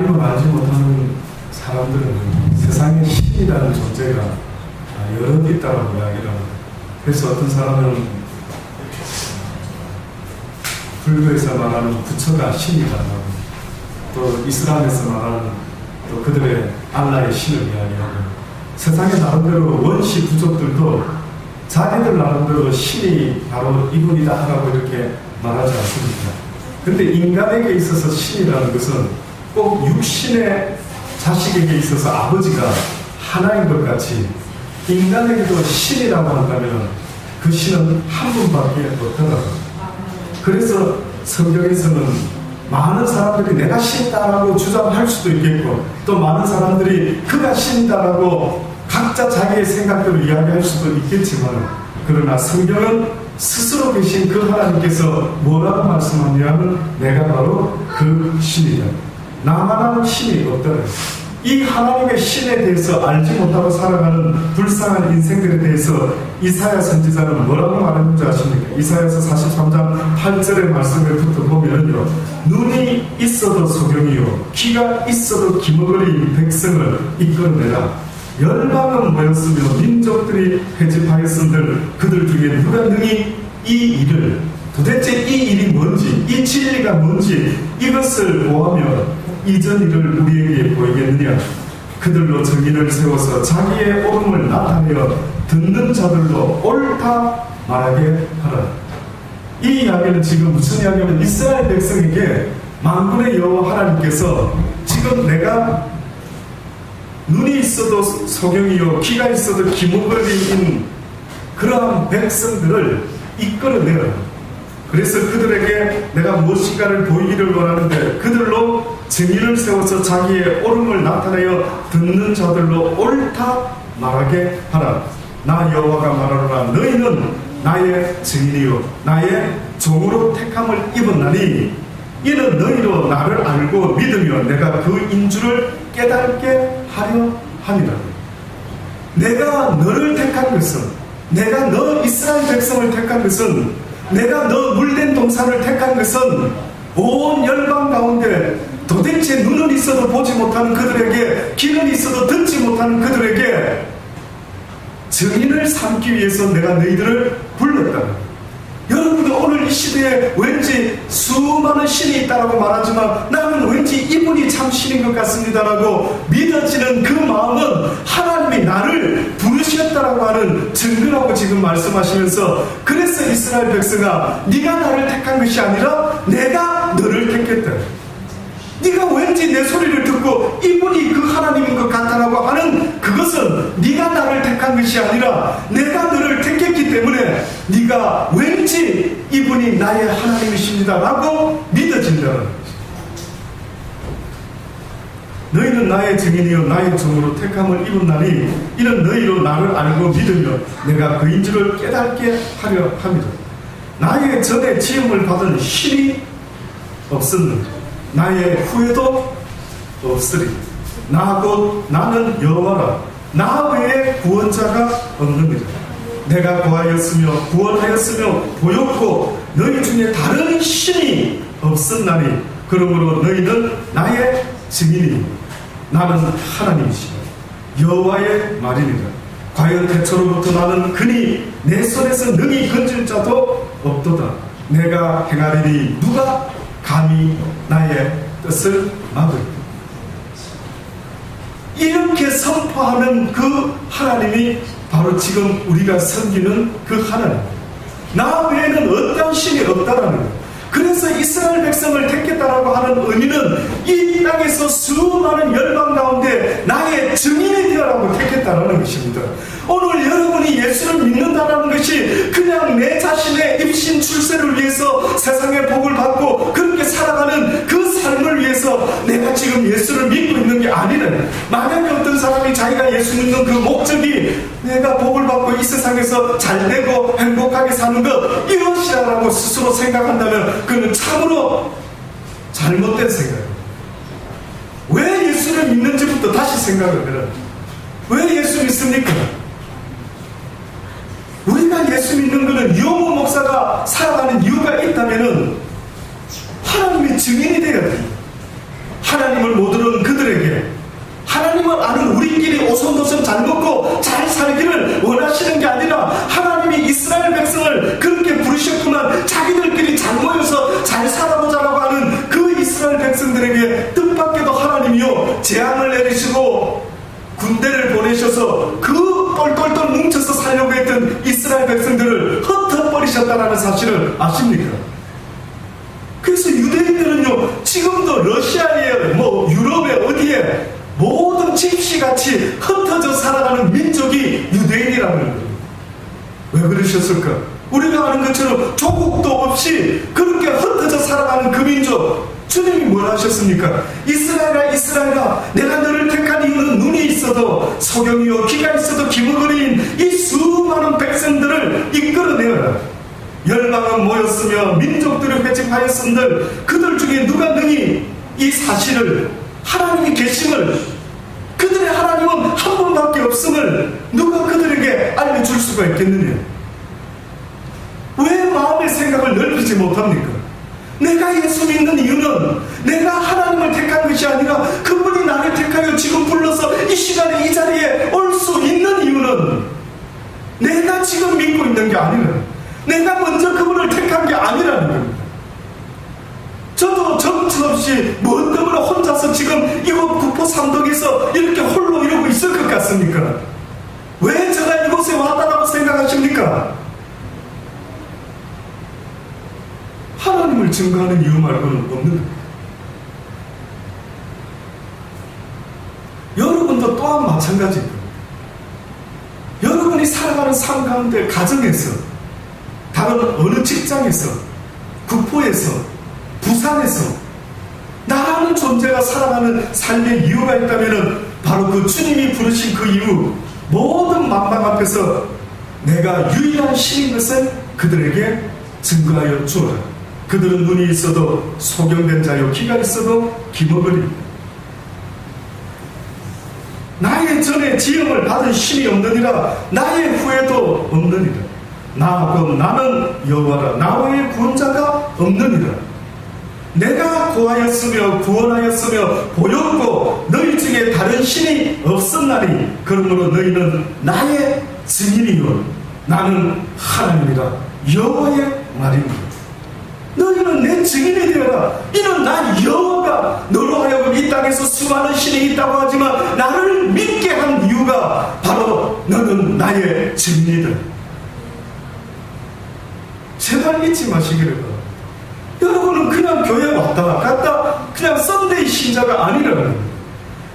하나님을 알지 못하는 사람들은 세상에 신이라는 존재가 여러 있다라고 이야기를 합니다. 그래서 어떤 사람은 불교에서 말하는 부처가 신이라고, 또 이슬람에서 말하는 또 그들의 알라의 신을 이야기하고, 세상의 나름대로 원시 부족들도 자기들 나름대로 신이 바로 이분이다 하라고 이렇게 말하지 않습니다. 근데 인간에게 있어서 신이라는 것은 꼭 육신의 자식에게 있어서 아버지가 하나인 것 같이 인간에게도 신이라고 한다면 그 신은 한 분밖에 없더라고요. 그래서 성경에서는 많은 사람들이 내가 신이다라고 주장할 수도 있겠고, 또 많은 사람들이 그가 신이다라고 각자 자기의 생각대로 이야기할 수도 있겠지만, 그러나 성경은 스스로 계신 그 하나님께서 뭐라고 말씀하냐면 내가 바로 그 신이다. 나만한 신이 없더라. 이 하나님의 신에 대해서 알지 못하고 살아가는 불쌍한 인생들에 대해서 이사야 선지자는 뭐라고 말했는지 아십니까? 이사야서 43장 8절의 말씀을부터 보면요, 눈이 있어도 소경이요 귀가 있어도 기머거린 백성을 이끌어내라. 열방은 모였으며 민족들이 회집하였은들 그들 중에 누가 능히 이 일을, 도대체 이 일이 뭔지, 이 진리가 뭔지 이것을 보하며 이전 일을 우리에게 보이겠느냐. 그들로 정의를 세워서 자기의 옳음을 나타내어 듣는 자들로 옳다 말하게 하라. 이 이야기는 지금 무슨 이야기냐면 이스라엘 백성에게 만군의 여호와 하나님께서 지금 내가 눈이 있어도 소경이요 귀가 있어도 기머거리인 그러한 백성들을 이끌어내라. 그래서 그들에게 내가 무엇인가를 보이기를 원하는데 그들로 정의를 세워서 자기의 옳음을 나타내어 듣는 자들로 옳다 말하게 하라. 나 여호와가 말하노라. 너희는 나의 증인이요 나의 종으로 택함을 입었나니 이는 너희로 나를 알고 믿으며 내가 그 인주를 깨닫게 하려 함이라. 내가 너를 택한 것은, 내가 너 이스라엘 백성을 택한 것은, 내가 너 물된 동산을 택한 것은 온 열방 가운데 도대체 눈은 있어도 보지 못하는 그들에게, 귀는 있어도 듣지 못하는 그들에게 증인을 삼기 위해서 내가 너희들을 불렀다. 여러분들 오늘 이 시대에 왠지 수많은 신이 있다라고 말하지만 나는 왠지 이분이 참 신인 것 같습니다라고 믿어지는 그 마음은 하나님이 나를 부르셨다라고 하는 증거라고 지금 말씀하시면서, 그래서 이스라엘 백성아 네가 나를 택한 것이 아니라 내가 너를 택했다. 네가 왠지 내 소리를 듣고 이분이 그 하나님인 것 같다라고 하는 그것은 네가 나를 택한 것이 아니라 내가 너를 택했기 때문에 네가 왠지 이분이 나의 하나님이십니다 라고 믿어진다는 것이죠. 너희는 나의 증인이요 나의 종으로 택함을 입었나니 이는 너희로 나를 알고 믿으며 내가 그인 줄을 깨닫게 하려 함이라. 나의 전에 지음을 받은 신이 없었는데 나의 후에도 없으리. 나 곧 나는 여호와라. 나 외에 구원자가 없느니라. 내가 구하였으며 구원하였으며 보였고 너희 중에 다른 신이 없었나니 그러므로 너희는 나의 증인이니 나는 하나님이시라. 여호와의 말이니라. 과연 태초로부터 나는 그니 내 손에서 능히 건질 자도 없도다. 내가 행하리니 누가 감히 나의 뜻을 막으리까. 이렇게 선포하는 그 하나님이 바로 지금 우리가 섬기는 그 하나님, 나 외에는 어떤 신이 없다라는 거예요. 그래서 이스라엘 백성을 택했다라고 하는 의미는 이 땅에서 수많은 열방 가운데 나의 증인이 되어라고 택했다라는 것입니다. 오늘 여러분이 예수를 믿는다는 것이 그냥 내 자신의 입신 출세를 위해서 세상의 복을 받고 그렇게 살아가는 그 삶을 위해서 내가 지금 예수를 믿고 있는 게 아니래. 만약에 어떤 사람이 자기가 예수 믿는 그 목적이 내가 복을 받고 이 세상에서 잘되고 행복하게 사는 것 이것이라고 스스로 생각한다면 그는 참으로 잘못된 생각이에요. 왜 예수를 믿는지부터 다시 생각을 해라. 왜 예수 믿습니까? 우리가 예수 믿는 것은 유홍호 목사가 살아가는 이유가 있다면은 하나님의 증인이 되어야 돼요. 하나님을 못 들은 오손도손 잘 먹고 잘 살기를 원하시는 게 아니라 하나님이 이스라엘 백성을 그렇게 부르셨구나, 자기들끼리 잘 모여서 잘 살아보자라고 하는 그 이스라엘 백성들에게 뜻밖에도 하나님이요 재앙을 내리시고 군대를 보내셔서 그 똘똘똘 뭉쳐서 살려고 했던 이스라엘 백성들을 흩어버리셨다는 사실을 아십니까? 그래서 유대인들은요 지금도 러시아에 유럽에 어디에 모든 집시같이 흩어져 살아가는 민족이 유대인이라는 거예요. 왜 그러셨을까? 우리가 아는 것처럼 조국도 없이 그렇게 흩어져 살아가는 그 민족, 주님이 뭘 하셨습니까? 이스라엘아 이스라엘아, 내가 너를 택한 이유는 눈이 있어도 소경이요 귀가 있어도 기머거리인 이 수많은 백성들을 이끌어내어라. 열방은 모였으며 민족들이 회집하였음들 그들 중에 누가 능히 이 사실을, 하나님이 계심을, 그들의 하나님은 한 분밖에 없음을 누가 그들에게 알려줄 수가 있겠느냐? 왜 마음의 생각을 넓히지 못합니까? 내가 예수 믿는 이유는 내가 하나님을 택한 것이 아니라 그분이 나를 택하여 지금 불러서 이 시간에 이 자리에 올 수 있는 이유는 내가 지금 믿고 있는 게 아니라, 내가 먼저 그분을 택한 게 아니라는 겁니다. 저도 정처없이 뭔 때문에 혼자서 지금 이곳 구포 삼덕에서 이렇게 홀로 이러고 있을 것 같습니까? 왜 제가 이곳에 왔다라고 생각하십니까? 하나님을 증거하는 이유 말고는 없는 겁니다. 여러분도 또한 마찬가지입니다. 여러분이 살아가는 삶 가운데, 가정에서, 다른 어느 직장에서, 구포에서, 부산에서 나라는 존재가 살아가는 삶의 이유가 있다면 바로 그 주님이 부르신 그 이유, 모든 만방 앞에서 내가 유일한 신인 것을 그들에게 증거하여 주어라. 그들은 눈이 있어도 소경된 자요 귀가 있어도 기머거리. 나의 전에 지음을 받은 신이 없느니라, 나의 후에도 없느니라. 나는 여호와라, 나의 구원자가 없느니라. 내가 고하였으며 구원하였으며 보였고 너희 중에 다른 신이 없었나니 그러므로 너희는 나의 증인이요 나는 하나님이라. 여호와의 말입니다. 너희는 내 증인이 되어라. 이는 나 여호와가 너로 하여금 이 땅에서 수많은 신이 있다고 하지만 나를 믿게 한 이유가 바로 너는 나의 증인이다. 제발 잊지 마시기를 바랍니다. 여러분은 그냥 교회 왔다 갔다 그냥 썬데이 신자가 아니라는 거예요.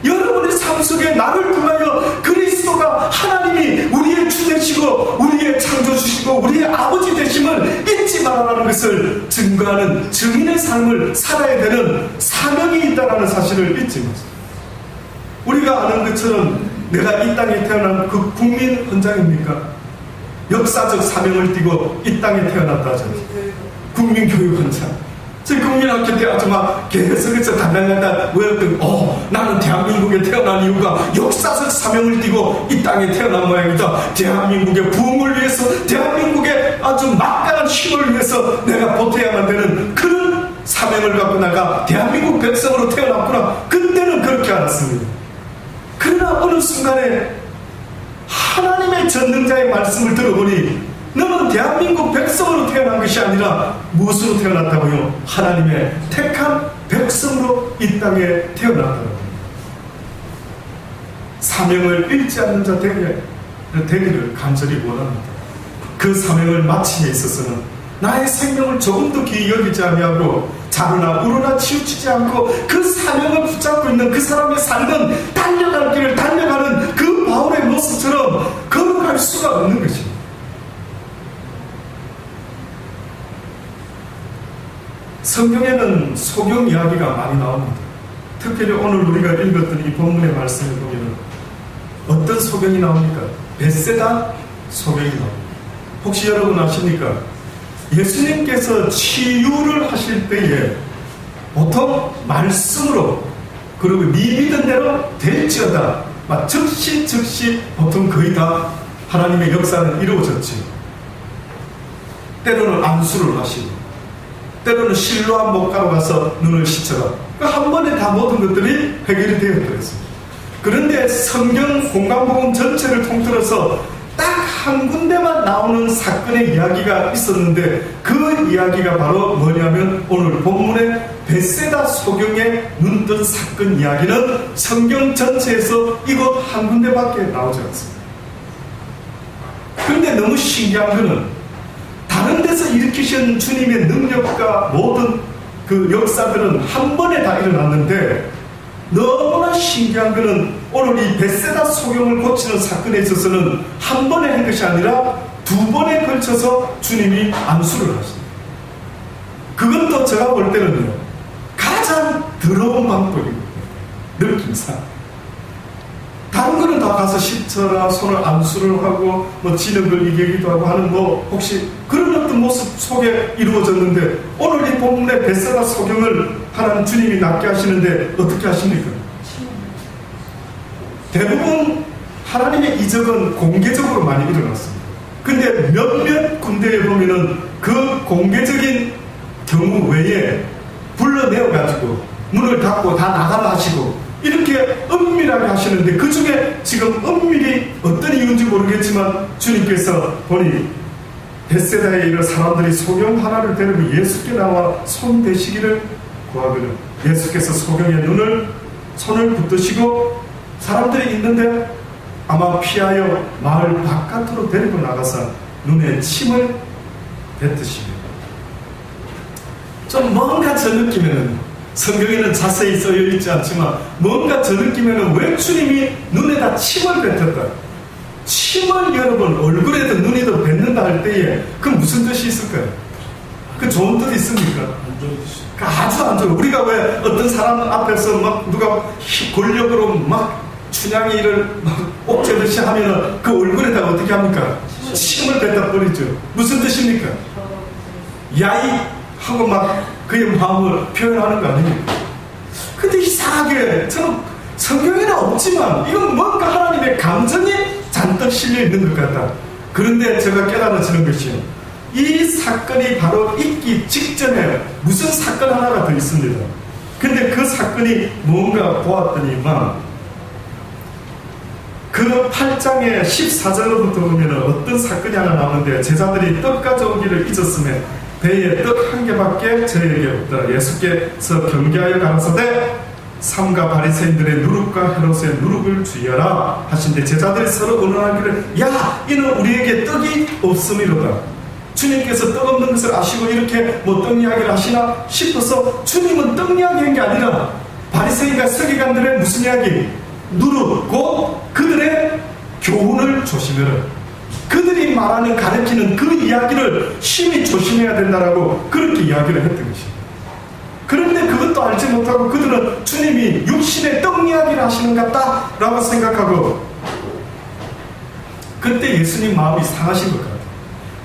여러분의 삶 속에 나를 통하여 그리스도가 하나님이 우리의 주 되시고 우리의 창조주시고 우리의 아버지 되심을 잊지 말아라는 것을 증거하는 증인의 삶을 살아야 되는 사명이 있다는 사실을 잊지 마세요. 우리가 아는 것처럼 내가 이 땅에 태어난 그 국민 헌장입니까? 역사적 사명을 띠고 이 땅에 태어났다 하잖아요. 국민교육 헌장. 저희 국민학교 때 아주 막 계속해서 달달달달 외웠던 나는 대한민국에 태어난 이유가 역사적 사명을 띠고 이 땅에 태어난 모양이다. 대한민국의 부흥을 위해서, 대한민국의 아주 막강한 힘을 위해서 내가 보태야만 되는 그런 사명을 갖고 내가 대한민국 백성으로 태어났구나. 그때는 그렇게 알았습니다. 그러나 어느 순간에 하나님의 전능자의 말씀을 들어보니 너는 대한민국 백성으로 태어난 것이 아니라 무엇으로 태어났다고요? 하나님의 택한 백성으로 이 땅에 태어났다고. 사명을 잃지 않는 자 되기를 간절히 원합니다. 그 사명을 마침에 있어서는 나의 생명을 조금도 귀히 여기지 아니하고 자루나 우루나 치우치지 않고 그 사명을 붙잡고 있는 그 사람의 삶은 달려갈 길을 달려가는 그 바울의 모습처럼 걸어갈 수가 없는 것입니다. 성경에는 소경 이야기가 많이 나옵니다. 특별히 오늘 우리가 읽었던 이 본문의 말씀을 보면 어떤 소경이 나옵니까? 벳세다 소경이 나옵니다. 혹시 여러분 아십니까? 예수님께서 치유를 하실 때에 보통 말씀으로 그리고 네 믿은 대로 될지어다 즉시 보통 거의 다 하나님의 역사는 이루어졌지. 때로는 안수를 하시고 때로는 실로암 목가로 가서 눈을 씻어라. 한 번에 다 모든 것들이 해결이 되었더랬습니다. 그런데 성경 공간복음 전체를 통틀어서 딱 한 군데만 나오는 사건의 이야기가 있었는데 그 이야기가 바로 뭐냐면 오늘 본문의 벳세다 소경에 눈뜬 사건 이야기는 성경 전체에서 이곳 한 군데밖에 나오지 않습니다. 그런데 너무 신기한 것은 다른 데서 일으키신 주님의 능력과 모든 그 역사들은 한 번에 다 일어났는데 너무나 신기한 것은 오늘 이 벳세다 소경을 고치는 사건에 있어서는 한 번에 한 것이 아니라 두 번에 걸쳐서 주님이 안수를 하십니다. 그것도 제가 볼 때는요, 가장 더러운 방법이거든요. 느낌상. 다른 거는 다 가서 씻어라, 손을 안수를 하고, 뭐 진흙을 이기기도 하고 하는 뭐, 혹시 그런 어떤 모습 속에 이루어졌는데, 오늘 이 본문의 벳세다 소경을 하나님 주님이 낫게 하시는데, 어떻게 하십니까? 대부분 하나님의 이적은 공개적으로 많이 일어났습니다. 근데 몇몇 군데에 보면은 그 공개적인 경우 외에 불러내어가지고, 문을 닫고 다 나가라 하시고, 이렇게 은밀하게 하시는데 그 중에 지금 은밀히 어떤 이유인지 모르겠지만 주님께서 보니 벳세다에 이런 사람들이 소경 하나를 데리고 예수께 나와 손 대시기를 구하거든. 예수께서 소경의 손을 붙드시고 사람들이 있는데 아마 피하여 마을 바깥으로 데리고 나가서 눈에 침을 뱉으시며, 좀 뭔가 저 느낌에는 성경에는 자세히 써여 있지 않지만 뭔가 저 느낌에는 왜 주님이 눈에다 침을 뱉었다, 침을 여러분 얼굴에도 눈에도 뱉는다 할 때에 그 무슨 뜻이 있을까요? 그 좋은 뜻이 있습니까? 아주 안 좋아요. 우리가 왜 어떤 사람 앞에서 막 누가 권력으로 막 춘향이를 막 옥죄듯이 하면은 그 얼굴에다가 어떻게 합니까? 침을 뱉다 버리죠. 무슨 뜻입니까? 야이 하고 막 그의 마음을 표현하는 거 아닙니까? 근데 이상하게 저는 성경에는 없지만 이건 뭔가 하나님의 감정이 잔뜩 실려 있는 것 같다. 그런데 제가 깨달아지는 것이 이 사건이 바로 있기 직전에 무슨 사건 하나가 더 있습니다. 근데 그 사건이 뭔가 보았더니만 그 8장의 14절로부터 보면 어떤 사건이 하나 나오는데 제자들이 떡 가져오기를 잊었음에 배에 떡 한 개밖에 저에게 없더라. 예수께서 경계하여 가라사대 삼가 바리새인들의 누룩과 헤롯의 누룩을 주의하라 하신데 제자들이 서로 의논하기를 야 이는 우리에게 떡이 없음이로다. 주님께서 떡 없는 것을 아시고 이렇게 뭐 떡 이야기를 하시나 싶어서 주님은 떡 이야기한 게 아니라 바리새인과 서기관들의 무슨 이야기? 누룩, 곧 그들의 교훈을 조심해라. 그들이 말하는 가르치는 그 이야기를 심히 조심해야 된다라고 그렇게 이야기를 했던 것입니다. 그런데 그것도 알지 못하고 그들은 주님이 육신의 떡 이야기를 하시는 것 같다라고 생각하고 그때 예수님 마음이 상하신 것 같아요.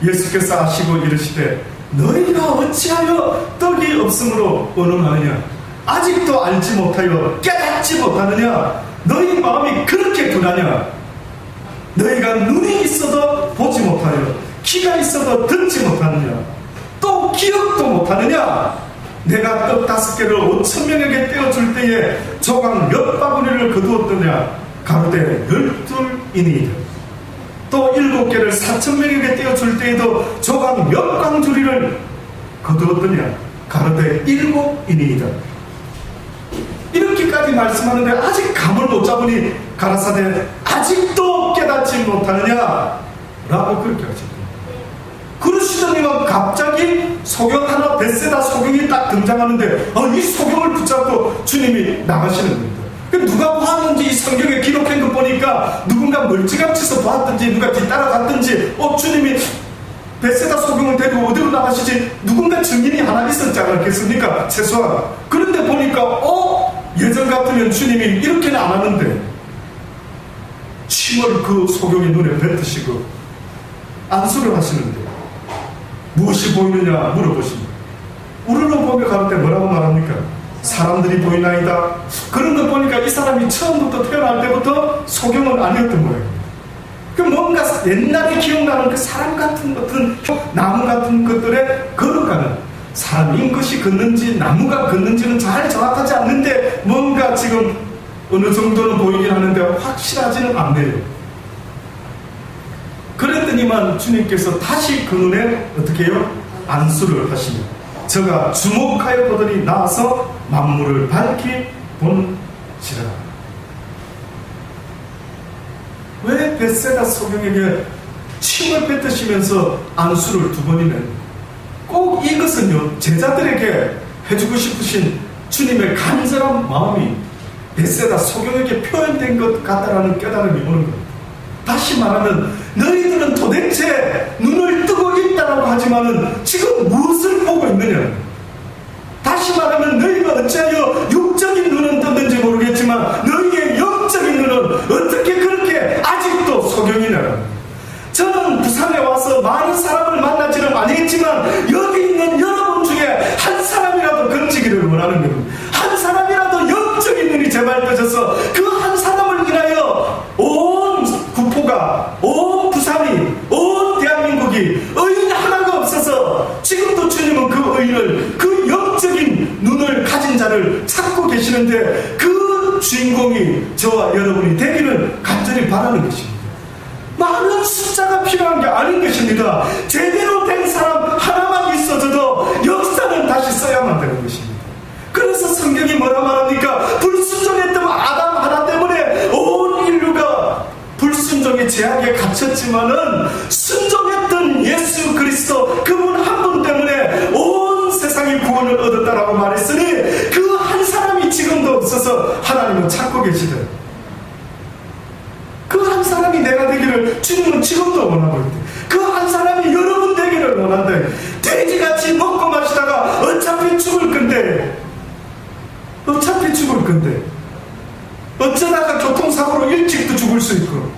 예수께서 아시고 이르시되 너희가 어찌하여 떡이 없으므로 의논하느냐? 아직도 알지 못하여 깨닫지 못하느냐? 너희 마음이 그렇게 둔하냐? 너희가 눈이 있어도 보지 못하여 귀가 있어도 듣지 못하느냐? 또 기억도 못하느냐? 내가 떡 5개를 5,000명에게 떼어줄 때에 조각 몇 바구니를 거두었더냐? 가로되 12이니이다. 또 7개를 4,000명에게 떼어줄 때에도 조각 몇 광주리를 거두었더냐? 가로되 7이니이다. 이렇게까지 말씀하는데 아직 감을 못 잡으니 가라사대 아직도 깨닫지 못하느냐? 라고 그렇게 하셨습니다. 그러시더니만 갑자기 소경 하나 벳세다 소경이 딱 등장하는데 이 소경을 붙잡고 주님이 나가시는 겁니다. 누가 봤는지 이 성경에 기록한 거 보니까 누군가 멀찌감치서 봤든지 누가 뒤따라갔든지 주님이 벳세다 소경을 데리고 어디로 나가시지 누군가 증인이 하나 있었지 않겠습니까? 최소한. 그런데 보니까 예전 같으면 주님이 이렇게는 안 하는데 침을 그 소경의 눈에 뱉으시고 안수를 하시는데 무엇이 보이느냐 물어보십니다. 우르르 보며 가를 때 뭐라고 말합니까? 사람들이 보이나이다. 그런 거 보니까 이 사람이 처음부터 태어날 때부터 소경은 아니었던 거예요. 그 뭔가 옛날에 기억나는 그 사람 같은 것들은 나무 같은 것들에 걸어가는 사람인 것이 걷는지 나무가 걷는지는 잘 정확하지 않는데 뭔가 지금 어느 정도는 보이긴 하는데 확실하지는 않네요. 그랬더니만 주님께서 다시 그 눈에 어떻게 해요? 안수를 하시며 저가 주목하여 보더니 나와서 만물을 밝히 본지라. 왜 벳세다 소경에게 침을 뱉으시면서 안수를 두 번이나 꼭 이것은요 제자들에게 해주고 싶으신 주님의 간절한 마음이 벳세다 소경에게 표현된 것 같다라는 깨달음이 오는 겁니다. 다시 말하면 너희들은 도대체 눈을 뜨고 있다라고 하지만은 지금 무엇을 보고 있느냐. 다시 말하면 너희가 어찌하여 육적인 눈은 떴는지 모르겠지만 너희의 영적인 눈은 어떻게 그렇게 아직도 소경이냐. 저는 부산에 와서 많은 사람을 만나지는 아니겠지만 여기 있는 여러분 중에 한 사람이라도 건지기를 원하는 겁니다. 한 사람이라도 영적인 눈이 제발 떠져서 그 한 사람을 인하여 온 구포가, 온 부산이, 온 대한민국이 의인 하나가 없어서 지금도 주님은 그 의인을, 그 영적인 눈을 가진 자를 찾고 계시는데 그 주인공이 저와 여러분이 되기를 간절히 바라는 것입니다. 많은 숫자가 필요한 게 아닌 것입니다. 제대로 된 사람 하나만 있어져도 역사는 다시 써야만 되는 것입니다. 그래서 성경이 뭐라 말합니까? 불순종했던 아담 하나 때문에 온 인류가 불순종의 제약에 갇혔지만은 순종했던 예수 그리스도 그분 한 분 때문에 온 세상이 구원을 얻었다라고 말했으니 그 한 사람이 지금도 없어서 하나님은 찾고 계시더라고요. 그 한 사람이 내가 되기를 주님은 지금도 원하고 있대. 그 한 사람이 여러분 되기를 원한다. 돼지같이 먹고 마시다가 어차피 죽을 건데 어쩌다가 교통사고로 일찍도 죽을 수 있고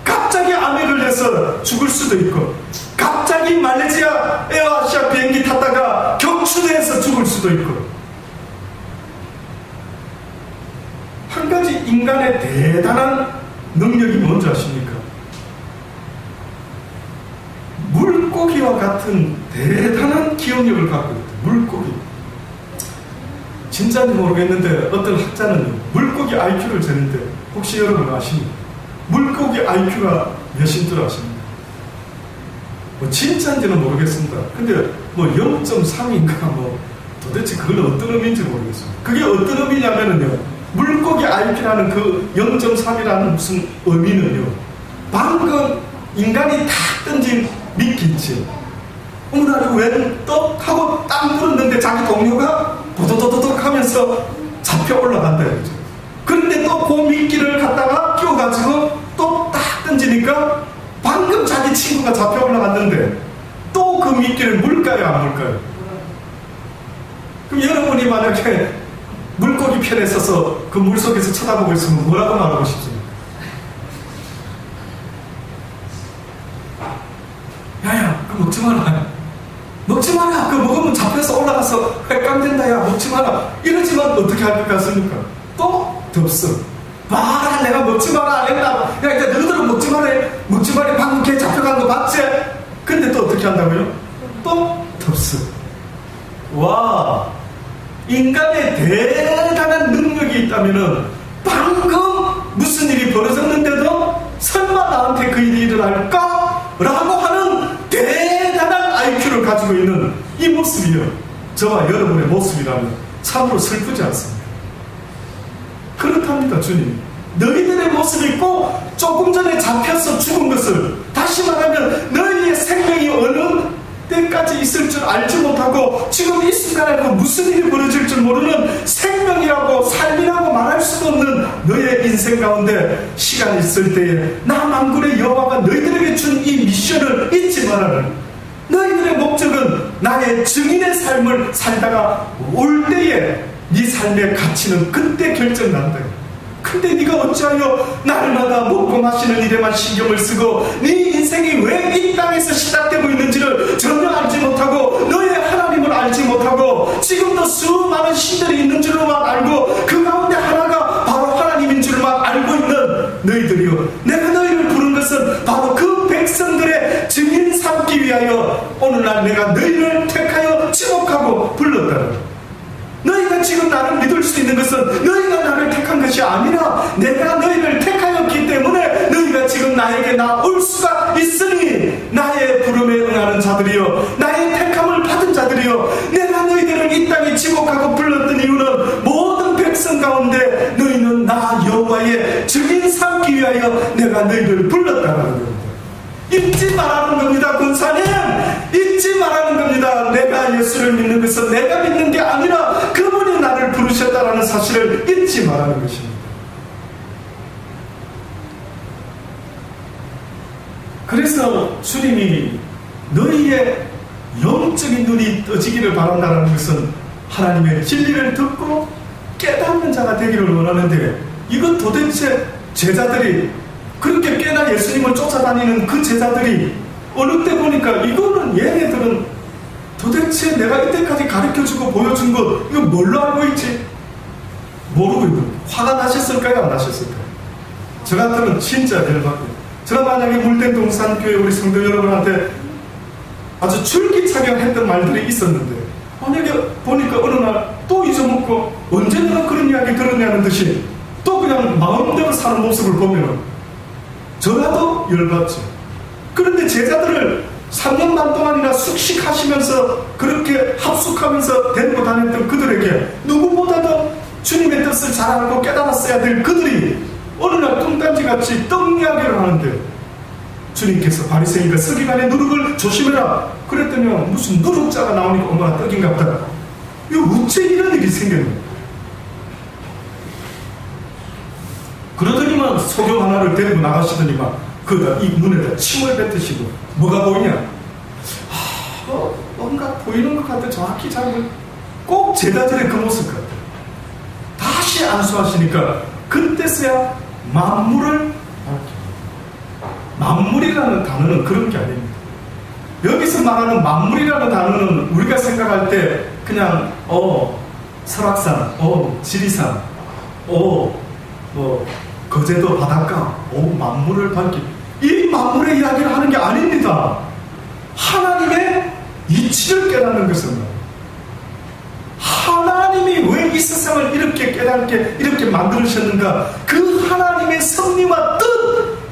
갑자기 암에 걸려서 죽을 수도 있고 갑자기 말레이시아 에어아시아 비행기 탔다가 격추돼서 죽을 수도 있고 한 가지 인간의 대단한 능력이 뭔지 아십니까? 물고기와 같은 대단한 기억력을 갖고 있다. 물고기. 진짜인지 모르겠는데 어떤 학자는 물고기 IQ를 재는데 혹시 여러분 아십니까? 물고기 IQ가 몇인 줄 아십니까? 뭐 진짜인지는 모르겠습니다. 근데 뭐 0.3인가 뭐 도대체 그건 어떤 의미인지 모르겠습니다. 그게 어떤 의미냐면은요, 물고기 IQ라는 그 0.3이라는 무슨 의미는요, 방금 인간이 탁 던진 미끼 있지. 어머나 웬 떡 하고 딱 물었는데 자기 동료가 도도도도독 하면서 잡혀 올라간다 이거죠. 그런데 또 그 미끼를 갖다가 끼워가지고 또 딱 던지니까 방금 자기 친구가 잡혀 올라갔는데 또 그 미끼를 물까요 안 물까요? 그럼 여러분이 만약에 물고기 편에 서서 그 물속에서 쳐다보고 있으면 뭐라고 말하고 싶습니까? 야야 그거 먹지 마라, 먹지 마라, 그거 먹으면 잡혀서 올라가서 횟감된다, 야 먹지 마라 이러지만 어떻게 할 것 같습니까? 또 덥석 봐라 내가 먹지 마라 안 했나, 야 이제 너희들은 먹지 마라 방금 걔 잡혀간 거 봤지? 근데 또 어떻게 한다고요? 또 덥석. 와, 인간의 대단한 능력이 있다면은 방금 무슨 일이 벌어졌는데도 설마 나한테 그 일이 일어날까? 라고 하는 대단한 IQ를 가지고 있는 이 모습이요, 저와 여러분의 모습이라면 참으로 슬프지 않습니까? 그렇답니다. 주님, 너희들의 모습이 꼭 조금 전에 잡혀서 죽은 것을, 다시 말하면 너희의 생명이 어느 때까지 있을 줄 알지 못하고 지금 이 순간에 무슨 일이 벌어질 줄 모르는 생명이라고 삶이라고 말할 수도 없는 너의 인생 가운데 시간이 있을 때에 나 만군의 여호와가 너희들에게 준 이 미션을 잊지 말아라. 너희들의 목적은 나의 증인의 삶을 살다가 올 때에 네 삶의 가치는 그때 결정난다. 근데 네가 어찌하여 날마다 먹고 마시는 일에만 신경을 쓰고 네 인생이 왜 이 땅에서 시작되고 있는지를 전혀 알지 못하고 너의 하나님을 알지 못하고 지금도 수많은 신들이 있는 줄로만 알고 그 가운데 하나가 바로 하나님인 줄만 알고 있는 너희들이요, 내가 너희를 부른 것은 바로 그 백성들의 증인 삼기 위하여 오늘날 내가 너희를 택하여 지목하고 불렀다. 너희가 지금 나를 믿을 수 있는 것은 너희가 나를 택한 것이 아니라 나에게 나올 수가 있으니 나의 부름에 응하는 자들이여 나의 택함을 받은 자들이여 내가 너희들을 이 땅에 지목하고 불렀던 이유는 모든 백성 가운데 너희는 나 여호와의 증인 삼기 위하여 내가 너희들을 불렀다는 겁니다. 잊지 말라는 겁니다. 군사님, 잊지 말라는 겁니다. 내가 예수를 믿는 것은 내가 믿는 게 아니라 그분이 나를 부르셨다는 사실을 잊지 말라는 것입니다. 그래서 주님이 너희의 영적인 눈이 떠지기를 바란다는 것은 하나님의 진리를 듣고 깨닫는 자가 되기를 원하는데, 이건 도대체 제자들이 그렇게 꽤나 예수님을 쫓아다니는 그 제자들이 어느 때 보니까 이거는 얘네들은 도대체 내가 이때까지 가르쳐주고 보여준 것 이거 뭘로 알고 있지? 모르고 있는, 화가 나셨을까요? 안 나셨을까요? 저 같으면 진짜 열받고, 제가 만약에 물된 동산교회 우리 성도 여러분한테 아주 줄기차게 했던 말들이 있었는데, 만약에 보니까 어느 날 또 잊어먹고 언제 내가 그런 이야기 들었냐는 듯이 또 그냥 마음대로 사는 모습을 보면 저라도 열받죠. 그런데 제자들을 3년 반 동안이나 숙식하시면서 그렇게 합숙하면서 데리고 다녔던 그들에게 누구보다도 주님의 뜻을 잘 알고 깨달았어야 될 그들이 어느 날 뚱딴지같이 떡 이야기를 하는데, 주님께서 바리새인과 서기관의 누룩을 조심해라 그랬더니 무슨 누룩자가 나오니까 엄마가 떡인가 보다. 이거 어째 이런 일이 생겼네. 그러더니만 소경 하나를 데리고 나가시더니만 이 눈에다 침을 뱉으시고, 뭐가 보이냐? 뭔가 보이는 것 같아. 정확히 잘 꼭 제자들의 그 모습 같아. 다시 안수하시니까 그때서야 만물을, 만물이라는 단어는 그런 게 아닙니다. 여기서 말하는 만물이라는 단어는 우리가 생각할 때 그냥 설악산, 지리산, 거제도 바닷가, 만물을 밝히, 이 만물의 이야기를 하는 게 아닙니다. 하나님의 이치를 깨닫는 것은, 하나님이 왜 이 세상을 이렇게 깨닫게 이렇게 만드셨는가, 그 하나님의 섭리와 뜻,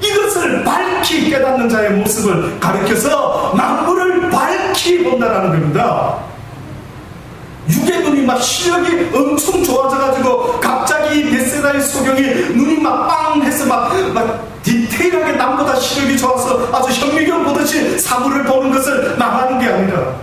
이것을 밝히 깨닫는 자의 모습을 가리켜서 만물을 밝히 본다라는 겁니다. 육의 눈이 막 시력이 엄청 좋아져가지고 갑자기 벳세다의 소경이 눈이 막 빵 해서 막 디테일하게 남보다 시력이 좋아서 아주 현미경 보듯이 사물을 보는 것을 말하는 게 아니라,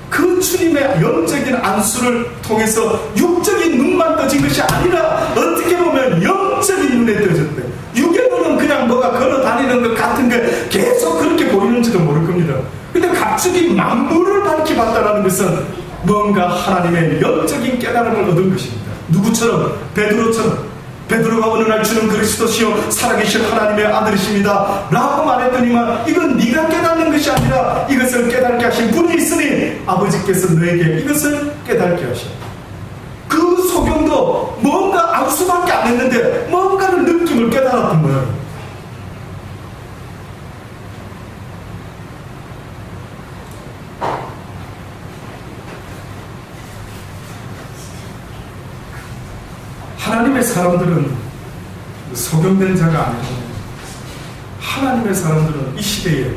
그 주님의 영적인 안수를 통해서 육적인 눈만 떠진 것이 아니라 어떻게 보면 영적인 눈에 떠졌대. 육의 눈은 그냥 뭐가 걸어 다니는 것 같은 게 계속 그렇게 보이는지도 모를 겁니다. 근데 갑자기 만물을 밝히 봤다는 것은 뭔가 하나님의 영적인 깨달음을 얻은 것입니다. 누구처럼? 베드로처럼. 베드로가 어느 날 주는 그리스도시요 살아계신 하나님의 아들이십니다 라고 말했더니만, 이건 네가 깨닫는 것이 아니라 이것을 깨닫게 하신 분이 있으니 아버지께서 너에게 이것을 깨닫게 하셨다. 그 소경도 뭔가 안수밖에 안 했는데 뭔가를 느낌을 깨달았던 거예요. 하나님의 사람들은 소경된 자가 아니고, 하나님의 사람들은 이 시대에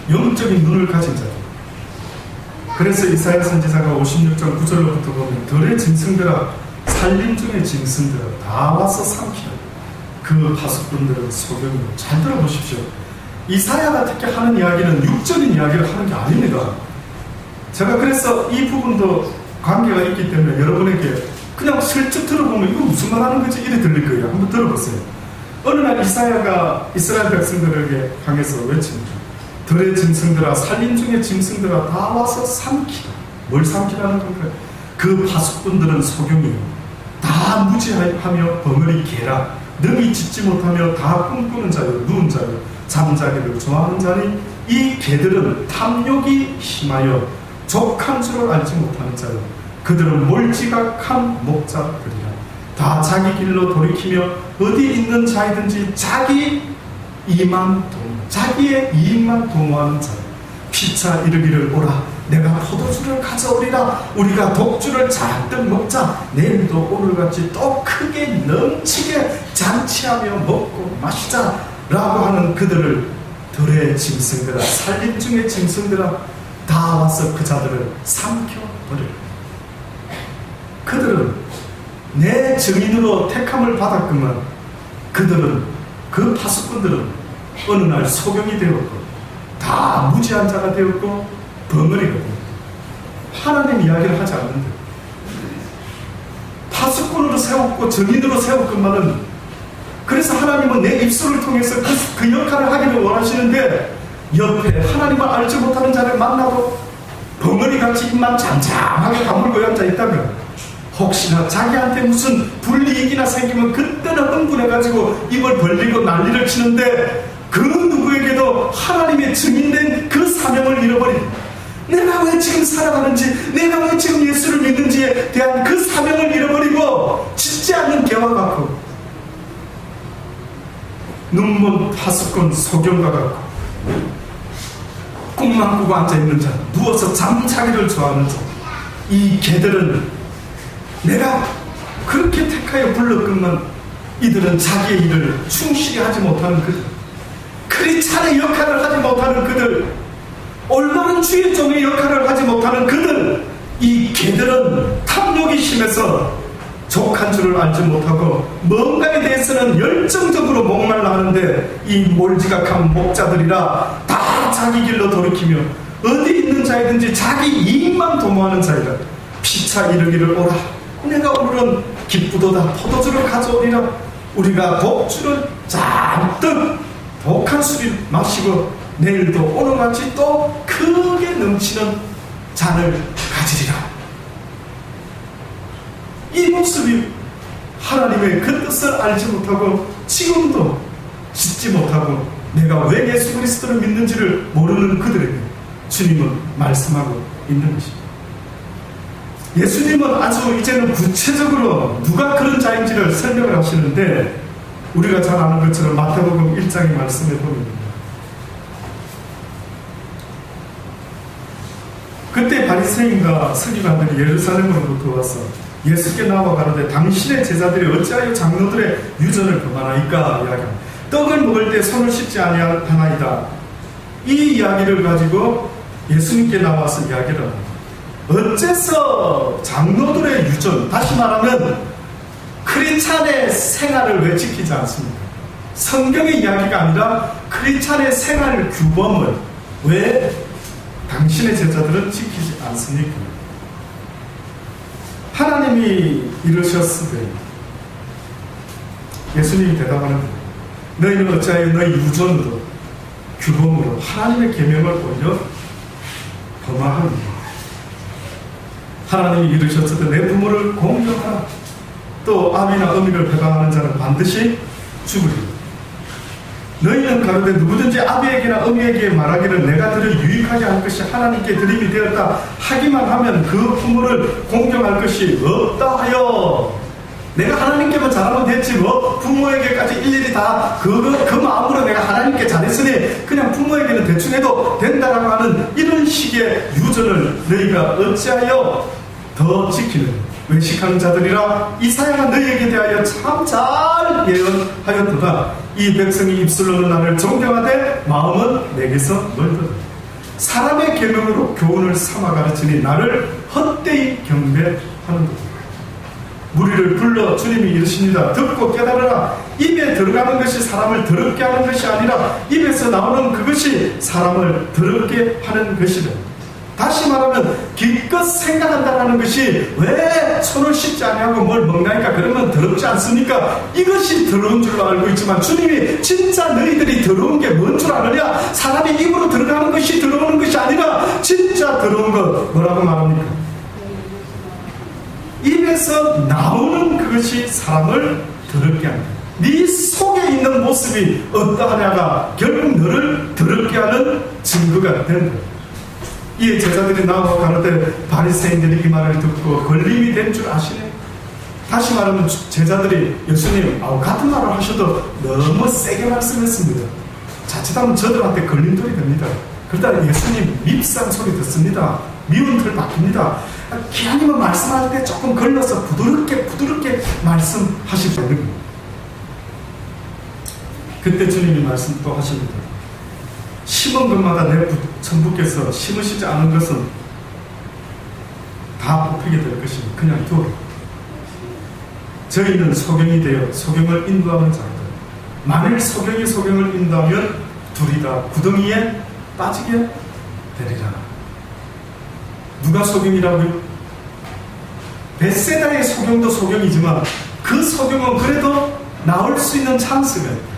영적인 눈을 가진 자들. 그래서 이사야 선지자가 56장 9절로부터 보면, 들의 짐승들아, 살림 중의 짐승들아, 다 와서 삼키라. 그 파수꾼들은 소경이요. 잘 들어보십시오. 이사야가 특히 하는 이야기는 육적인 이야기를 하는 게 아닙니다. 제가 그래서 이 부분도 관계가 있기 때문에 여러분에게 그냥 슬쩍 들어보면 이거 무슨 말 하는 거지? 이래 들릴 거예요. 한번 들어보세요. 어느 날 이사야가 이스라엘 백성들에게 향해서 외칩니다. 들의 짐승들아, 살림 중의 짐승들아, 다 와서 삼키라. 뭘 삼키라는 건가요? 그 파수꾼들은 소경이요. 다 무지하며 벙어리 개라. 능히 짖지 못하며 다 꿈꾸는 자요. 누운 자요. 잠자기를 좋아하는 자니 이 개들은 탐욕이 심하여 족한 줄을 알지 못하는 자요. 그들은 몰지각한 목자들이라. 다 자기 길로 돌이키며 어디 있는 자이든지 자기의 이익만 도모하는 자요. 피차 이르기를 오라. 내가 포도주를 가져오리라. 우리가 독주를 잔뜩 먹자. 내일도 오늘같이 또 크게 넘치게 잔치하며 먹고 마시자. 라고 하는 그들을 들의 짐승들아, 살림 중의 짐승들아, 다 와서 그 자들을 삼켜버려. 그들은 내 증인으로 택함을 받았구만. 그들은, 그 파수꾼들은 어느 날 소경이 되었고 다 무지한 자가 되었고 벙어리가 되었고, 하나님 이야기를 하지 않는데 파수꾼으로 세웠고 증인으로 세웠건만은, 그래서 하나님은 내 입술을 통해서 그 역할을 하기를 원하시는데, 옆에 하나님을 알지 못하는 자를 만나도 벙어리같이 입만 잠잠하게 다물고 앉아있다면, 혹시나 자기한테 무슨 불이익이나 생기면 그때는 흥분해가지고 입을 벌리고 난리를 치는데, 그 누구에게도 하나님의 증인된 그 사명을 잃어버린, 내가 왜 지금 살아가는지, 내가 왜 지금 예수를 믿는지에 대한 그 사명을 잃어버리고 짓지 않는 개와 같고, 눈먼 파수꾼 소경과 같고, 꿈만 꾸고 앉아있는 자, 누워서 잠자기를 좋아하는 자, 이 개들은 내가 그렇게 택하여 불렀건만 이들은 자기의 일을 충실히 하지 못하는 그들, 크리스찬의 역할을 하지 못하는 그들, 올바른 주의 종의 역할을 하지 못하는 그들, 이 개들은 탐욕이 심해서 족한 줄을 알지 못하고 뭔가에 대해서는 열정적으로 목말라 하는데, 이 몰지각한 목자들이라 다 자기 길로 돌이키며 어디 있는 자이든지 자기 이익만 도모하는 자이라. 피차 이르기를 오라, 내가 오늘은 기쁘도다 포도주를 가져오리라. 우리가 독주를 잔뜩 독한 술을 마시고 내일도 오늘같이 또 크게 넘치는 잔을 가지리라. 이 모습이 하나님의 그 뜻을 알지 못하고 지금도 짓지 못하고 내가 왜 예수 그리스도를 믿는지를 모르는 그들에게 주님은 말씀하고 있는 것입니다. 예수님은 아주 이제는 구체적으로 누가 그런 자인지를 설명을 하시는데, 우리가 잘 아는 것처럼 마태복음 1장의 말씀에 보면, 그때 바리새인과 서기관들이 예루살렘으로부터 와서 예수께 나와 가로되 당신의 제자들이 어찌하여 장로들의 유전을 범하나이까 이야기합니다. 떡을 먹을 때 손을 씻지 아니하나이다. 이 이야기를 가지고 예수님께 나와서 이야기를 합니다. 어째서 장로들의 유전, 다시 말하면 크리스찬의 생활을 왜 지키지 않습니까? 성경의 이야기가 아니라 크리스찬의 생활 규범을 왜 당신의 제자들은 지키지 않습니까? 하나님이 이르셨으되, 예수님이 대답하는 거예요. 너희는 어찌하여 너희 유전으로, 규범으로 하나님의 계명을 오히려 범하느냐. 하나님이 이르셨으되 내 부모를 공경하라. 또 아비나 어미를 배반하는 자는 반드시 죽으리라. 너희는 가로되 누구든지 아비에게나 어미에게 말하기를 내가 들을 유익하게 할 것이 하나님께 드림이 되었다 하기만 하면 그 부모를 공경할 것이 없다 하여. 내가 하나님께만 잘하면 됐지 뭐 부모에게까지 일일이 다 그 마음으로 내가 하나님께 잘했으니 그냥 부모에게는 대충 해도 된다라고 하는 이런 식의 유전을 너희가 어찌하여 더 지키는 외식하는 자들이라. 이사야가 너희에게 대하여 참 잘 예언하였도다. 이 백성이 입술로는 나를 존경하되 마음은 내게서 멀도다. 사람의 계명으로 교훈을 삼아 가르치니 나를 헛되이 경배하는도다. 무리를 불러 주님이 이르십니다. 듣고 깨달으라. 입에 들어가는 것이 사람을 더럽게 하는 것이 아니라 입에서 나오는 그것이 사람을 더럽게 하는 것이다. 다시 말하면 기껏 생각한다는 것이 왜 손을 씻지 아니하고 뭘 먹나니까 그러면 더럽지 않습니까? 이것이 더러운 줄로 알고 있지만 주님이 진짜 너희들이 더러운 게 뭔 줄 아느냐? 사람이 입으로 들어가는 것이 더러운 것이 아니라 진짜 더러운 것 뭐라고 말합니까? 입에서 나오는 그것이 사람을 더럽게 한다. 네 속에 있는 모습이 어떠하냐가 결국 너를 더럽게 하는 증거가 된다. 이에 제자들이 나와 가로되 바리새인들이 이 말을 듣고 걸림이 된 줄 아시네. 다시 말하면 제자들이 예수님 같은 말을 하셔도 너무 세게 말씀했습니다. 자칫하면 저들한테 걸림돌이 됩니다. 그러다 예수님 밉상 소리 듣습니다. 미운 틀 바뀝니다. 기왕이면 말씀할 때 조금 걸러서 부드럽게 말씀하실 수 있는 겁니다. 그때 주님이 말씀 또 하십니다. 심은 것마다 내 천부께서 심으시지 않은 것은 다 뽑히게 될 것이니 그냥 두어라. 저희는 소경이 되어 소경을 인도하는 자들. 만일 소경이 소경을 인도하면 둘이 다 구덩이에 빠지게 되리라. 누가 소경이라고요? 벳세다의 소경도 소경이지만 그 소경은 그래도 나올 수 있는 찬스가 있다.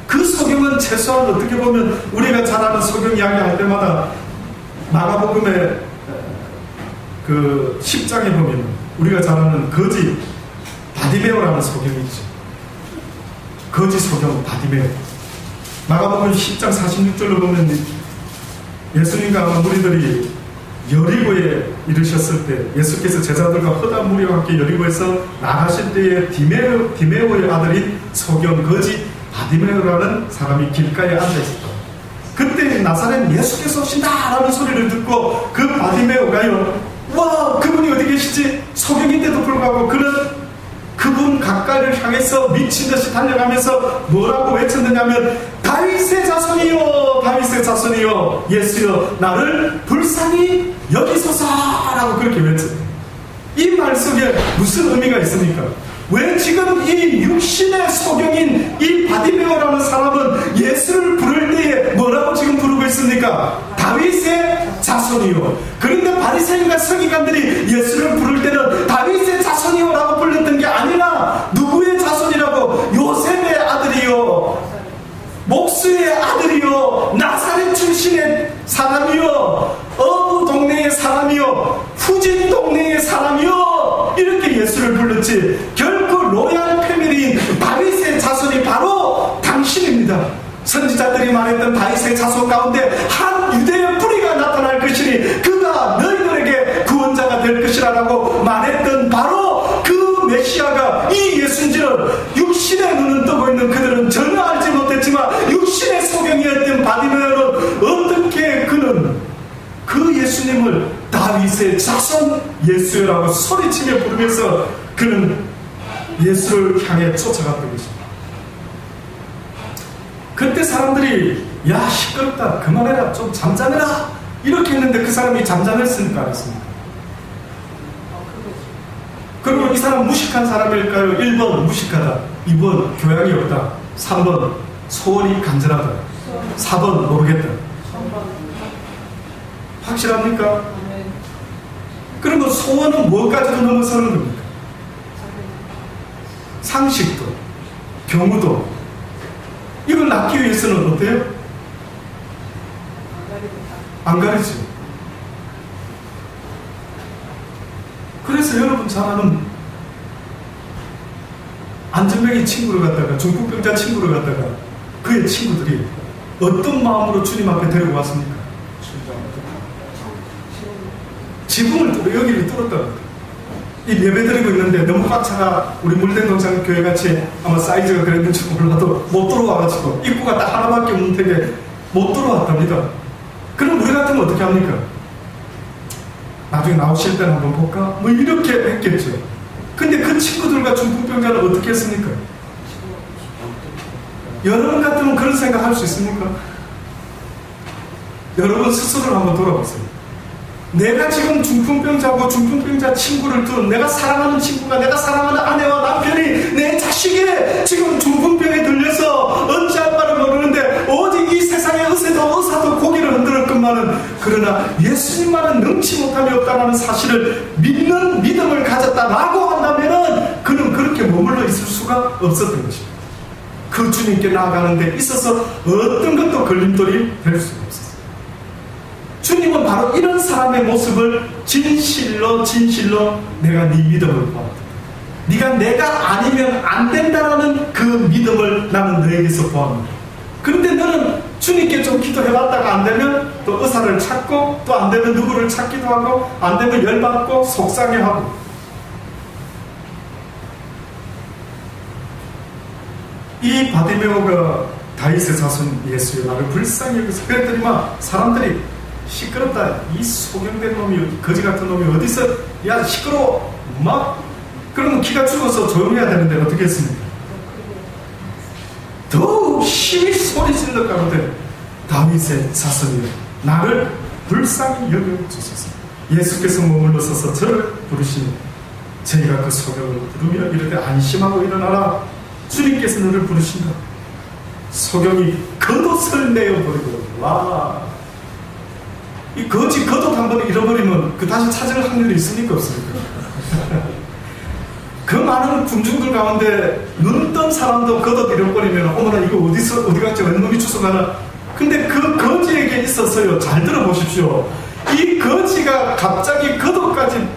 그 소경은 최소한 어떻게 보면 우리가 잘 아는 소경 이야기 할 때마다 마가복음의 그 10장에 보면 우리가 잘 아는 거지 바디메오라는 소경이 있죠. 거지 소경 바디메오. 마가복음 10장 46절로 보면 예수님과 아마 무리들이 여리고에 이르셨을 때 예수께서 제자들과 허다 무리와 함께 여리고에서 나가실 때에 디메오의 아들인 소경 거지 바디메오라는 사람이 길가에 앉아있었다. 그때 나사렛 예수께서 오신다 라는 소리를 듣고 그 바디메오가요, 와 그분이 어디 계시지? 소경인데도 불구하고 그는 그분 가까이를 향해서 미친듯이 달려가면서 뭐라고 외쳤느냐면 다윗의 자손이요 다윗의 자손이요 예수여 나를 불쌍히 여기소서라고 그렇게 외쳤어요. 이 말 속에 무슨 의미가 있습니까? 왜 지금 이 육신의 소경인 이 바디메오라는 사람은 예수를 부를 때에 뭐라고 지금 부르고 있습니까? 다윗의 자손이요. 그런데 바리새인과 서기관들이 예수를 부를 때는 다윗의 자손이요 라고 불렀던 게 아니라 누구의 자손이라고? 요셉의 아들이요, 목수의 아들이요, 나사렛 출신의 사람이요, 어부 동네의 사람이요, 후진 동네의 사람이요, 이렇게 예수를 불렀지 결코 로얄 패밀리인 다윗의 자손이 바로 당신입니다. 선지자들이 말했던 다윗의 자손 가운데 한 유대의 뿌리가 나타날 것이니 그가 너희들에게 구원자가 될 것이라고 말했던 바로 그 메시아가 이 예수인지를 육신의 눈은 뜨고 있는 그들은 전혀 알지 못했지만 육신의 소경이었던 바디메오는 어떻게 그는 그 예수님을 다윗의 자손 예수라고 소리치며 부르면서 그는 예수를 향해 쫓아갔던 것입니다. 그때 사람들이 야 시끄럽다 그만해라 좀 잠잠해라 이렇게 했는데 그 사람이 잠잠했습니까 안 했습니까? 그리고 이 사람 무식한 사람일까요? 1번 무식하다, 2번 교양이 없다, 3번 소원이 간절하다, 4번 모르겠다. 확실합니까? 그러면 소원은 뭐까지도 넘어서는 겁니까? 상식도 경우도 이걸 낳기 위해서는 어때요? 안 가르치죠. 그래서 여러분 잘 아는 안전병이 친구를 갖다가 중풍병자 친구를 갖다가 그의 친구들이 어떤 마음으로 주님 앞에 데리고 왔습니까? 지붕을 뚫어 여기를 뚫었다. 이 예배드리고 있는데 너무 꽉 차가 우리 물대동창 교회같이 아마 사이즈가 그랬는지 몰라도 못 들어와가지고 입구가 딱 하나밖에 없는 되게 못 들어왔답니다. 그럼 우리 같으면 어떻게 합니까? 나중에 나오실 때는 한번 볼까? 뭐 이렇게 했겠죠. 근데 그 친구들과 중풍병자는 어떻게 했습니까? 여러분 같으면 그런 생각 할 수 있습니까? 여러분 스스로를 한번 돌아보세요. 내가 지금 중풍병자고 중풍병자 친구를 둔 내가 사랑하는 친구가 내가 사랑하는 아내와 남편이 내 자식이 지금 중풍병에 들려서 언제 할 바를 모르는데 오직 이 세상의 의사도 고개를 흔들 것만은 그러나 예수님만은 능치 못함이 없다는 사실을 믿는 믿음을 가졌다라고 한다면은 그는 그렇게 머물러 있을 수가 없었던 것입니다. 그 주님께 나아가는 데 있어서 어떤 것도 걸림돌이 될 수가 없었어요. 주님은 바로 이런 사람의 모습을 진실로 내가 네 믿음을 보았다. 네가 내가 아니면 안 된다라는 그 믿음을 나는 너에게서 보았다. 그런데 너는 주님께 좀 기도해봤다가 안 되면 또 의사를 찾고 또 안 되면 누구를 찾기도 하고 안 되면 열받고 속상해하고 이 바디메오가 다윗의 자손 예수의 나를 불쌍히 여기서 그랬더니만 사람들이 시끄럽다. 이 소경된 놈이 거지 같은 놈이 어디서 야 시끄러워 막 그러면 기가 죽어서 조용해야 되는데 어떻게 했습니까? 더욱 심히 소리질러 가로되 다윗의 자손이여 나를 불쌍히 여겨주소서. 예수께서 머물러 서서 저를 부르시니 저희가 그 소경을 부르며 이르되 안심하고 일어나라. 주님께서 너를 부르신다. 소경이 겉옷을 내어버리고 와, 이 거지 겉옷 한번 잃어버리면 그 다시 찾을 확률이 있습니까 없습니까? 그 많은 군중들 가운데 눈 뜬 사람도 겉옷 잃어버리면 어머나 이거 어디 갔지? 웬놈이 추석하나? 근데 그 거지에게 있어서요, 잘 들어보십시오. 이 거지가 갑자기 겉옷까지,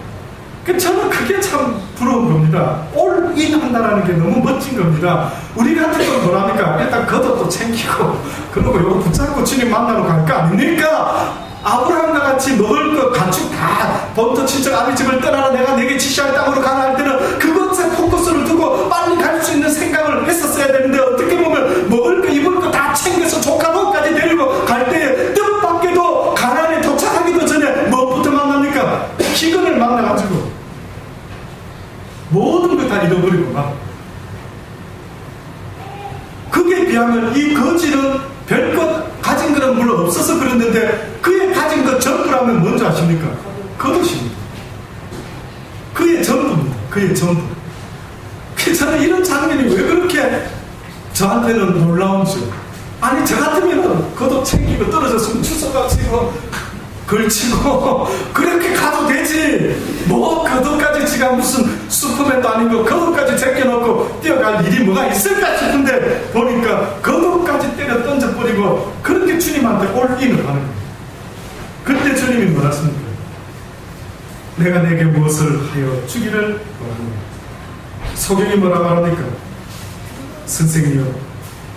저는 그게 참 부러운 겁니다. 올인 한다는 게 너무 멋진 겁니다. 우리 같은 건 뭐랍니까? 일단 겉옷도 챙기고 그러고 이거 붙잡고 주님 만나러 갈 거 아닙니까? 아브라함과 같이 먹을 것 가축 다 본토 친척 아비 집을 떠나라 내가 내게 지시할 땅으로 가라 할 때는 그것에 포커스를 두고 빨리 갈 수 있는 생각을 했었어야 되는데, 어떻게 보면 먹을 거 입을 거 다 챙겨서 조카복까지 데리고 갈 때에 뜻밖에도 가나안에 도착하기도 전에 무엇부터 만납니까? 기근을 만나가지고 모든 걸 다 잃어버리고 막. 그게 비하면 이 거지는 별것 가진 거는 물론 없어서 그랬는데 그의 가진 것 전부라면 뭔지 아십니까? 겉옷입니다. 그의 전부입니다. 그의 전부. 저는 이런 장면이 왜 그렇게 저한테는 놀라운지. 아니 저 같으면 겉옷 챙기고 떨어졌으면 추석각 치고 걸치고 그렇게 가도 되지. 뭐 겉옷까지 지가 무슨 슈퍼맨도 아니고 겉옷까지 제껴놓고 뛰어갈 일이 뭐가 있을까 싶은데 보니까 겉옷까지 때려 던져버리고 그렇게 주님한테 올인을 하는 거예요. 그때 주님이 뭐라십니까? 내가 내게 무엇을 하여 주기를 원하노. 소경이 뭐라고 합니까? 선생님이여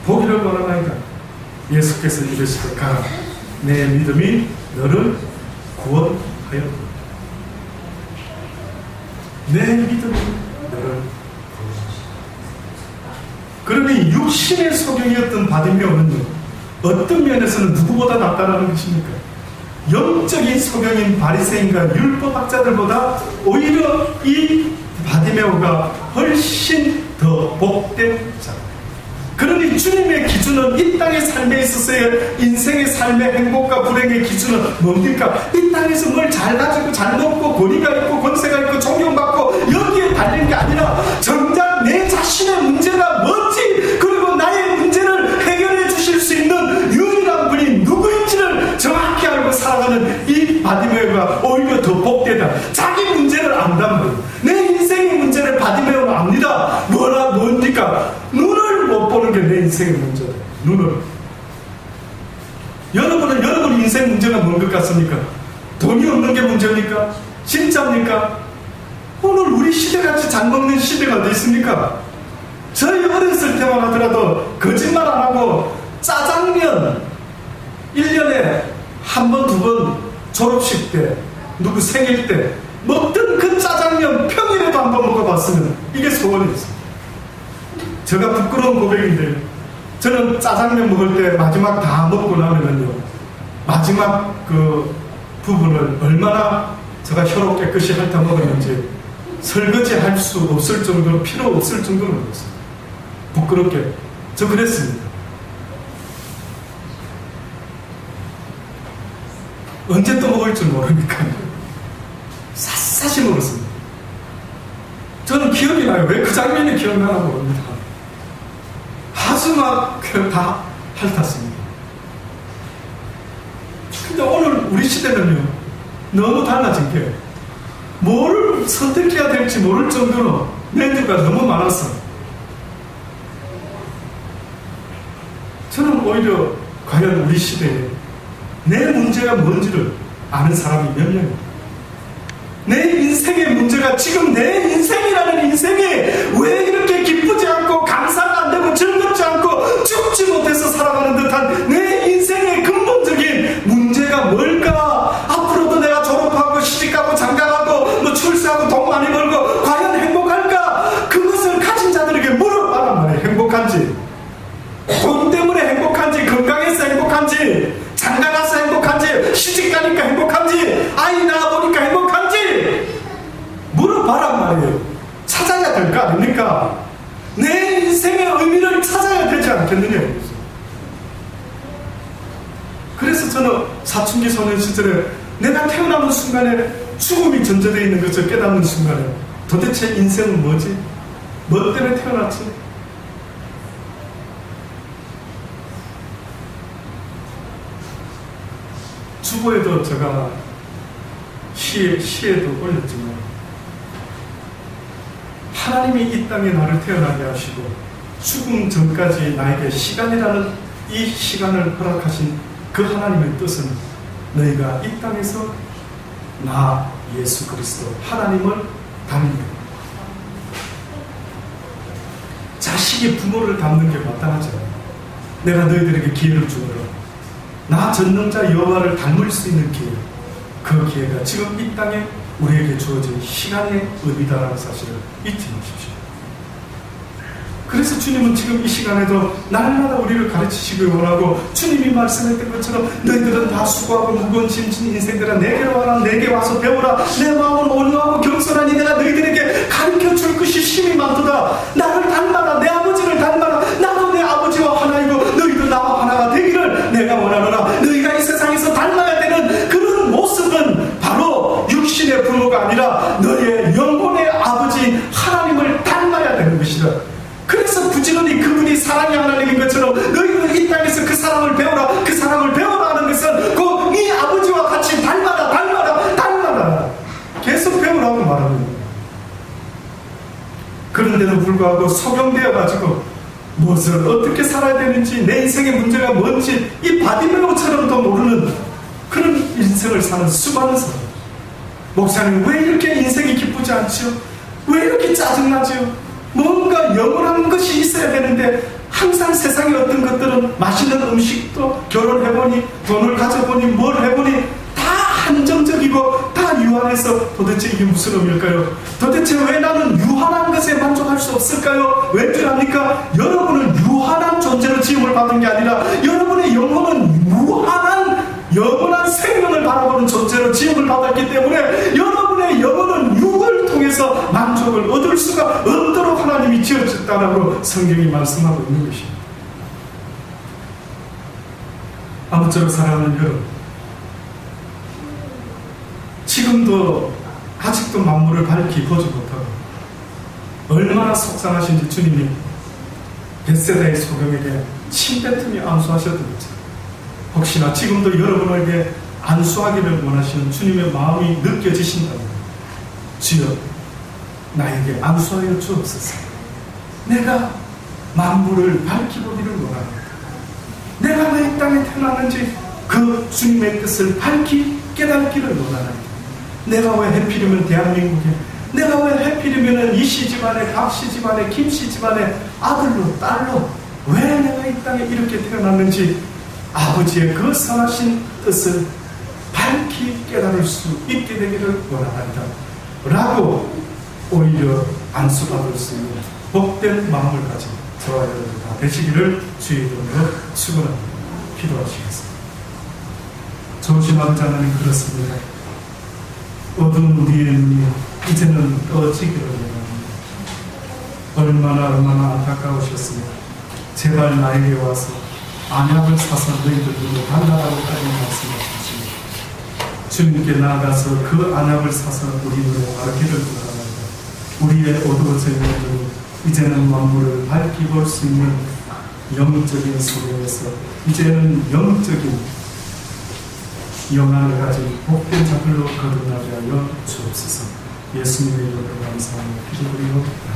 보기를 원하나이다. 예수께서 이르시되 가라 내 믿음이 너를 구원하였다. 내 믿음이 너를 구원하였다. 그러니 육신의 소경이었던 바디메오는 어떤 면에서는 누구보다 낫다라는 것입니까? 영적인 소경인 바리새인과 율법학자들보다 오히려 이 바디메오가 훨씬 더 복된 자. 그러니 주님의 기준은 이 땅의 삶에 있어서의 인생의 삶의 행복과 불행의 기준은 뭡니까? 이 땅에서 뭘 잘 가지고 잘 먹고 권위가 있고 권세가 있고 존경받고 여기에 달린 게 아니라 정작 내 자신의 문제가 뭔지, 그리고 나의 문제를 해결해 주실 수 있는 유일한 분이 누구인지를 정확히 알고 살아가는 이 바디메오가 오히려 더 복되다. 자기 문제를 안단 말이에요. 내 인생의 문제를 바디메오는 압니다. 뭡니까? 눈을 못 보는 게 내 인생의 문제다. 눈을. 여러분은 여러분 인생 문제가 뭔 것 같습니까? 돈이 없는 게 문제입니까? 진짜입니까? 오늘 우리 시대같이 잘 먹는 시대가 어디 있습니까? 저희 어렸을 때만 하더라도 거짓말 안 하고 짜장면 1년에 한 번, 두 번 졸업식 때, 누구 생일 때 먹던 그 짜장면 평일에도 한 번 먹어봤으면 이게 소원이었어요. 제가 부끄러운 고백인데, 저는 짜장면 먹을 때 마지막 다 먹고 나면요, 마지막 그 부분을 얼마나 제가 혀로 깨끗이 핥아 먹었는지 설거지 할 수 없을 정도로, 필요 없을 정도로 먹었어요. 부끄럽게. 저 그랬습니다. 언제 또 먹을 줄 모르니까 샅샅이 먹었습니다. 저는 기억이 나요. 왜 그 장면이 기억나나 모릅니다. 아주 막 다 핥았습니다. 근데 오늘 우리 시대는요, 너무 달라진 게, 뭘 선택해야 될지 모를 정도로 메뉴가 너무 많았어. 저는 오히려 과연 우리 시대에 내 문제가 뭔지를 아는 사람이 몇 명입니다. 내 인생의 문제가, 지금 내 인생이라는 인생이 왜 이렇게 기쁘지 않고 감사가 안 되고 즐겁지 않고 죽지 못해서 살아가는 듯한 내 인생의 근본적인 문제가 뭘까? 앞으로도 내가 졸업하고 시집가고 장가가고 뭐 출세하고 돈 많이 벌고 과연 행복할까? 그것을 가진 자들에게 물어봐란 말이에요. 행복한지, 돈 때문에 행복한지, 건강해서 행복한지, 장가가서 행복한지, 시집가니까 행복한지, 아이 낳아보니까 행복한지 물어봐란 말이에요. 찾아야 될 거 아닙니까? 내 인생의 의미를 찾아야 되지 않겠느냐. 사춘기 소년 시절에 내가 태어나는 순간에 죽음이 전제되어 있는 것을 깨닫는 순간에 도대체 인생은 뭐지? 뭐 때문에 태어났지? 주보에도 제가 시에도 올렸지만 하나님이 이 땅에 나를 태어나게 하시고 죽음 전까지 나에게 시간이라는 이 시간을 허락하신 그 하나님의 뜻은 너희가 이 땅에서 나 예수 그리스도 하나님을 닮는 것. 자식이 부모를 닮는 게 마땅하잖아요. 내가 너희들에게 기회를 주노라. 나 전능자 여호와를 닮을 수 있는 기회, 그 기회가 지금 이 땅에 우리에게 주어진 시간의 의미다라는 사실을 잊지 마십시오. 그래서 주님은 지금 이 시간에도 날마다 우리를 가르치시기 원하고 주님이 말씀했던 것처럼 너희들은 다 수고하고 무거운 짐진 인생들아 내게로 와라. 내게 와서 배우라. 내 마음은 온유하고 겸손하니 내가 너희들에게 가르쳐줄 것이 심히 많도다. 나를 닮아라. 내 아버지를 닮아라. 나도 내 아버지와 하나이고 너희도 나와 하나가 되기를 내가 원하노라. 너희가 이 세상에서 닮아야 되는 그런 모습은 바로 육신의 부모가 아니라 너희의 영혼의 아버지인 하나님을 닮아야 되는 것이다. 그래서 부지런히 그분이 사랑의 하나님인 것처럼 너희는 이 땅에서 그 사랑을 배워라. 그 사랑을 배워라 하는 것은 그 네 아버지와 같이 닮아라 계속 배우라고 말합니다. 그런데도 불구하고 소경되어가지고 무엇을 어떻게 살아야 되는지 내 인생의 문제가 뭔지 이 바디메오처럼도 모르는 그런 인생을 사는 수많은 사람. 목사님 왜 이렇게 인생이 기쁘지 않지요? 왜 이렇게 짜증나지요? 뭔가 영원한 것이 있어야 되는데 항상 세상의 어떤 것들은 맛있는 음식도 결혼해보니 돈을 가져보니 뭘 해보니 다 한정적이고 다 유한해서 도대체 이게 무슨 의미일까요? 도대체 왜 나는 유한한 것에 만족할 수 없을까요? 왜 줄 압니까? 여러분은 유한한 존재로 지음을 받은 게 아니라 여러분의 영혼은 무한한 영원한 생명을 바라보는 존재로 지음을 받았기 때문에 여러분의 영혼은 육을 통해서 만족을 얻을 수가 없도록 하나님이 지어졌다라고 성경이 말씀하고 있는 것입니다. 아무쪼록 사랑하는 여러분, 지금도 아직도 만물을 밝히 보지 못하고 얼마나 속상하신지 주님이 벳세다의 소경에게 침뱉으며 안수하셨던 것처럼 혹시나 지금도 여러분에게 안수하기를 원하시는 주님의 마음이 느껴지신다면 주여 나에게 안수하여 주옵소서. 내가 만물을 밝히 보기를 원합니다. 내가 왜 이 땅에 태어났는지 그 주님의 뜻을 밝히 깨닫기를 원합니다. 내가 왜 하필이면 대한민국에, 내가 왜 하필이면 이씨 집안에, 박씨 집안에, 김씨 집안에 아들로 딸로 왜 내가 이 땅에 이렇게 태어났는지 아버지의 그 선하신 뜻을 밝히 깨달을 수 있게 되기를 원합니다 라고 오히려 안수받을 수 있는 복된 마음을 가진 저와 여러분 다 되시기를 주의 이름으로 축원합니다. 기도하시겠습니다. 좋으신 아버지 하나님, 그렇습니다. 어두운 우리의 눈이 이제는 떠지기를 원합니다. 얼마나 안타까우셨습니다. 제발 나에게 와서 안약을 사서 너희들로 달라라고까지 말씀하셨습니다. 주님께 나아가서 그 안약을 사서 우리 눈에 바르기를 원합니다. 우리의 어두워져 있는 눈이 이제는 만물을 밝히 볼 수 있는 영적인 소리에서 이제는 영적인 영안을 가진 복된 자들로 거듭나게 하여 주옵소서. 예수님의 이름으로 감사하며 기도드리옵나이다.